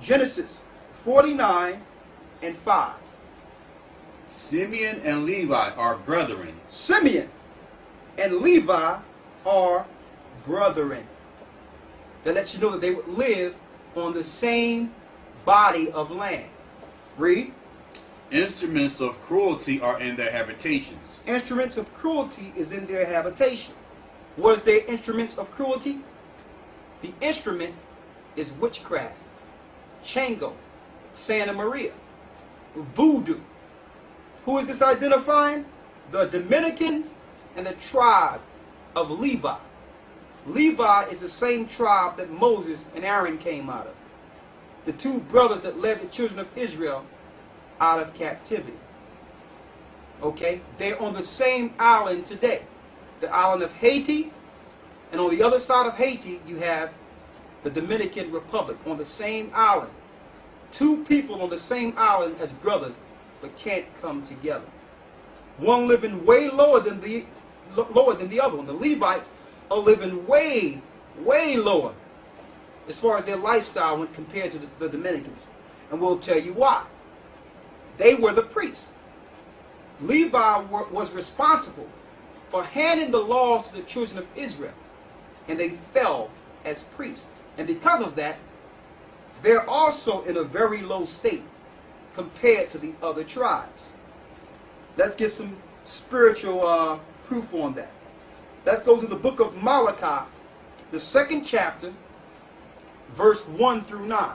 Genesis 49 and 5. Simeon and Levi are brethren. Simeon and Levi are brethren. That lets you know that they would live on the same body of land. Read. Instruments of cruelty are in their habitations. Instruments of cruelty is in their habitation. What is their instruments of cruelty? The instrument is witchcraft, Chango, Santa Maria, voodoo. Who is this identifying? The Dominicans and the tribe of Levi. Levi is the same tribe that Moses and Aaron came out of. The two brothers that led the children of Israel out of captivity. Okay? They're on the same island today. The island of Haiti. And on the other side of Haiti, you have the Dominican Republic on the same island. Two people on the same island as brothers, but can't come together. One living way lower than the other one. The Levites are living way, way lower as far as their lifestyle when compared to the Dominicans. And we'll tell you why. They were the priests. Levi was responsible for handing the laws to the children of Israel. And they fell as priests. And because of that, they're also in a very low state compared to the other tribes. Let's get some spiritual proof on that. Let's go to the book of Malachi, the 2nd chapter, verse 1 through 9.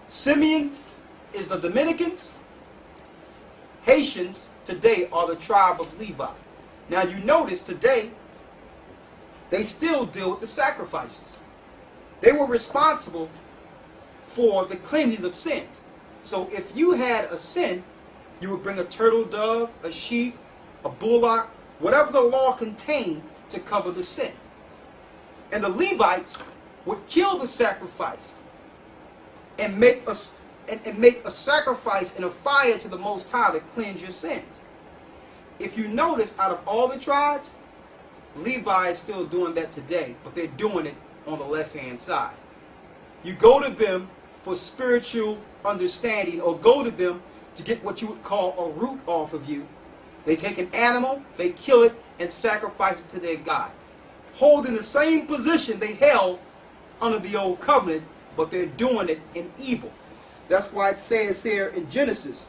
Simeon is the Dominicans. Haitians today are the tribe of Levi. Now you notice today, they still deal with the sacrifices. They were responsible for the cleansing of sins. So if you had a sin, you would bring a turtle dove, a sheep, a bullock, whatever the law contained to cover the sin. And the Levites would kill the sacrifice and make a sacrifice in a fire to the Most High to cleanse your sins. If you notice, out of all the tribes, Levi is still doing that today, but they're doing it on the left-hand side. You go to them for spiritual understanding, or go to them to get what you would call a root off of you. They take an animal, they kill it, and sacrifice it to their God, holding the same position they held under the old covenant, but they're doing it in evil. That's why it says here in Genesis,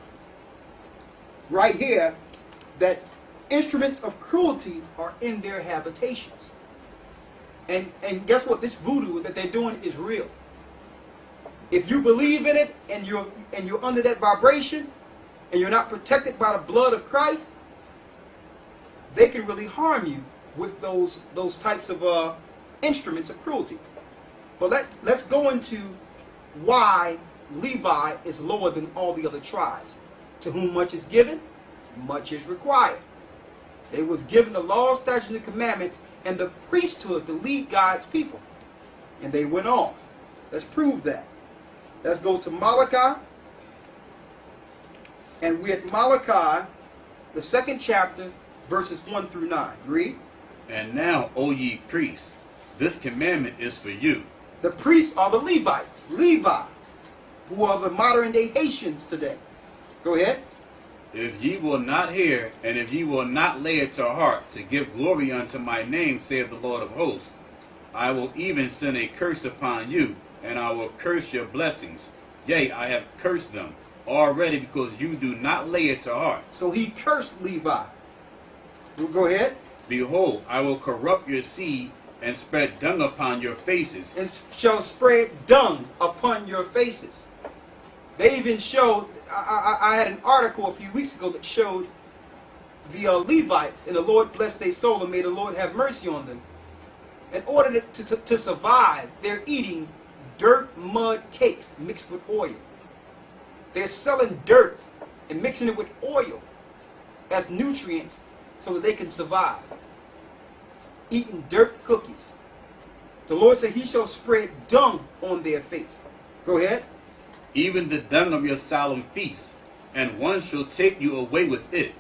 right here, that instruments of cruelty are in their habitations. And guess what? This voodoo that they're doing is real. If you believe in it and you're under that vibration and you're not protected by the blood of Christ, they can really harm you with those types of instruments of cruelty. But let's go into why Levi is lower than all the other tribes. To whom much is given, much is required. They was given the law, statutes, and commandments and the priesthood to lead God's people. And they went off. Let's prove that. Let's go to Malachi. And we're at Malachi, the 2nd chapter, verses 1 through 9. Read. And now, O ye priests, this commandment is for you. The priests are the Levites, Levi, who are the modern day Haitians today. Go ahead. If ye will not hear, and if ye will not lay it to heart to give glory unto my name, saith the Lord of hosts, I will even send a curse upon you, and I will curse your blessings. Yea, I have cursed them already, because you do not lay it to heart. So he cursed Levi. Go ahead. Behold, I will corrupt your seed, and spread dung upon your faces. And shall spread dung upon your faces. They even showed, I had an article a few weeks ago that showed the Levites, and the Lord blessed their soul, and may the Lord have mercy on them. In order to survive, they're eating dirt mud cakes mixed with oil. They're selling dirt and mixing it with oil as nutrients so that they can survive. Eating dirt cookies. The Lord said he shall spread dung on their face. Go ahead. Even the dung of your solemn feasts, and one shall take you away with it.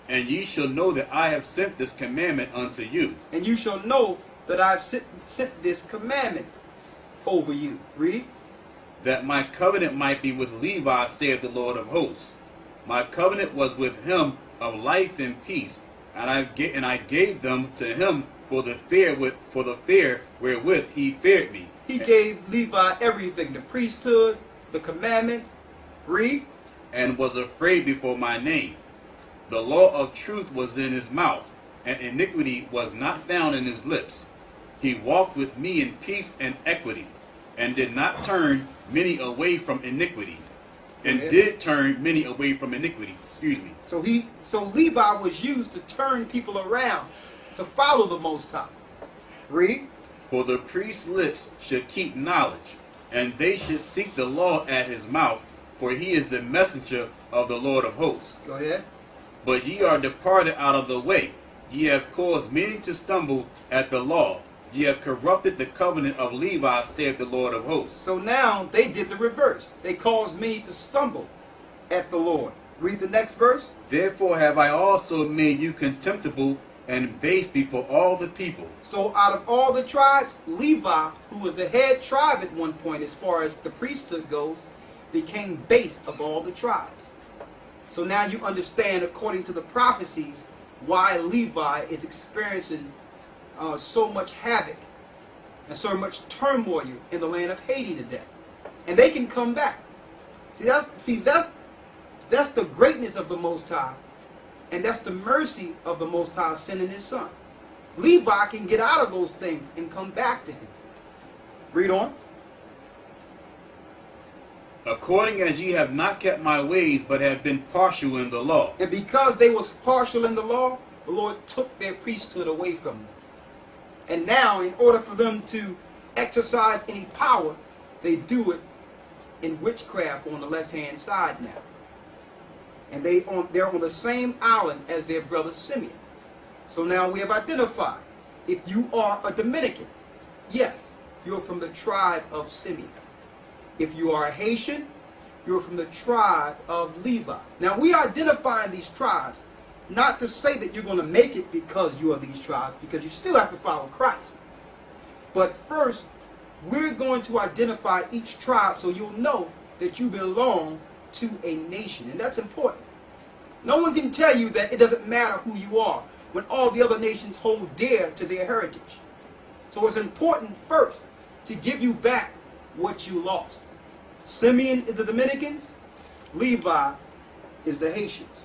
And ye shall know that I have sent this commandment unto you. And you shall know that I have sent this commandment over you. Read. that my covenant might be with Levi, saith the Lord of hosts. My covenant was with him of life and peace, and I gave them to him for the fear wherewith he feared me. He gave Levi everything, the priesthood, the commandments. Read. And was afraid before my name. The law of truth was in his mouth, and iniquity was not found in his lips. He walked with me in peace and equity, and did not turn many away from iniquity. And did turn many away from iniquity. Excuse me. So Levi was used to turn people around to follow the Most High. Read. For the priest's lips should keep knowledge, and they should seek the law at his mouth, for he is the messenger of the Lord of hosts. Go ahead. But ye are departed out of the way. Ye have caused many to stumble at the law. Ye have corrupted the covenant of Levi, saith the Lord of hosts. So now they did the reverse. They caused many to stumble at the Lord. Read the next verse. Therefore have I also made you contemptible and base before all the people. So out of all the tribes, Levi, who was the head tribe at one point as far as the priesthood goes, became base of all the tribes. So now you understand, according to the prophecies, why Levi is experiencing so much havoc and so much turmoil in the land of Haiti today. And they can come back. See, that's the greatness of the Most High. And that's the mercy of the Most High sending his son. Levi can get out of those things and come back to him. Read on. According as ye have not kept my ways, but have been partial in the law. And because they was partial in the law, the Lord took their priesthood away from them. And now, in order for them to exercise any power, they do it in witchcraft on the left-hand side now. And they're on the same island as their brother Simeon. So now we have identified, if you are a Dominican, yes, you're from the tribe of Simeon. If you are a Haitian, you're from the tribe of Levi. Now we are identifying these tribes, not to say that you're going to make it because you are these tribes, because you still have to follow Christ. But first, we're going to identify each tribe so you'll know that you belong to a nation. And that's important. No one can tell you that it doesn't matter who you are when all the other nations hold dear to their heritage. So it's important first to give you back what you lost. Simeon is the Dominicans, Levi is the Haitians.